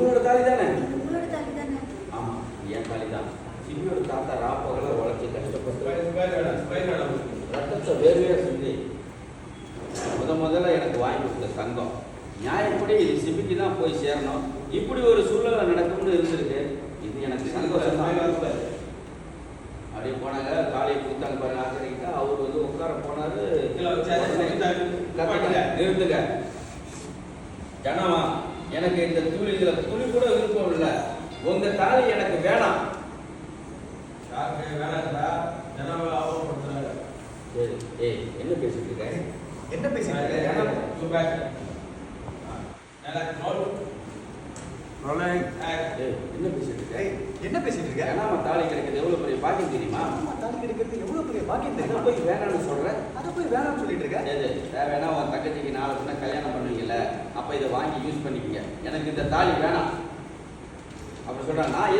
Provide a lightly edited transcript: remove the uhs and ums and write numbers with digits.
உங்களோட தாலி தானே? உங்களோட தாலி தானே? ஆமா, என் தாலி தான். சிபியோட தாத்தா ராப்பகல உழைச்சி கஷ்டப்பட்டு ரத்தத்தை வேர்வையா செஞ்சு முதல்ல எனக்கு வாங்கி கொடுத்த தங்கம். நியாயப்படி இது சிபிக்கு தான் போய் சேரணும். இப்படி ஒரு சூழ்நிலை நடக்கும்னு இருந்திருக்கு. இது எனக்கு சந்தோஷம் தான். அப்படியே போனாங்க, காலையை கொடுத்தாங்க பாருங்க, ஆச்சரிக்கிட்டா அவர் வந்து உட்கார போனாரு. இருந்துங்க ஜனமா, எனக்கு இந்த இதுல துளி கூட விருப்பம் இல்லை. உங்க தாலி எனக்கு வேணாம். சரி, ஏய் என்ன பேசிட்டு இருக்க? என்ன பேசிட்டு இருக்க? என்ன பேசிட்டு இருக்க? என்ன பேசிட்டு இருக்க? ஏன்னா தாலி கிடைக்கிறது எவ்வளவு பெரிய பாக்கியம் தெரியுமா? தாலி கிடைக்கிறது எவ்வளவு பெரிய பாக்கியம் அதை தெரியுமா? போய் வேணாம்னு சொல்றேன். அதை போய் வேணாம்னு சொல்லிட்டு இருக்க? வேணா உன் தங்கச்சிக்கு நாலு பின்ன கல்யாணம் பண்ணுவீங்கல்ல, அப்ப இதை வாங்கி யூஸ் பண்ணிக்கங்க. எனக்கு இந்த தாலி வேணாம் அப்படி சொல்றேன். நான்